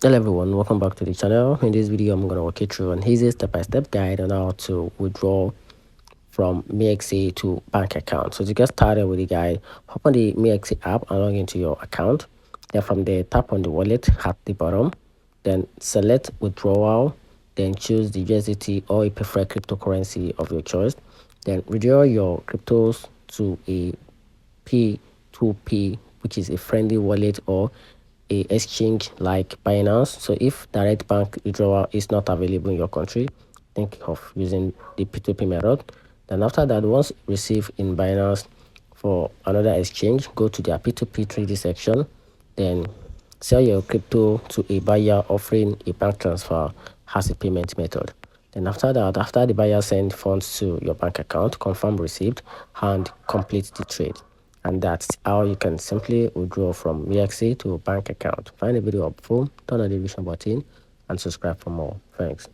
Hello everyone, welcome back to the channel. In this video I'm going to walk you through an easy step-by-step guide on how to withdraw from MEXC to bank account. So to get started with the guide, open the MEXC app and log into your account. Then from there, tap on the wallet at the bottom, then select withdrawal, then choose the USDT or a preferred cryptocurrency of your choice. Then withdraw your cryptos to a P2P, which is a friendly wallet or a exchange like Binance. So if direct bank withdrawal is not available in your country, think of using the P2P method. Then after that, once received in Binance for another exchange, go to their P2P 3D section, then sell your crypto to a buyer offering a bank transfer as a payment method. Then after that, after the buyer sends funds to your bank account, confirm received and complete the trade. And that's how you can simply withdraw from MEXC to a bank account. Find the video helpful, turn on the notification button, and subscribe for more. Thanks.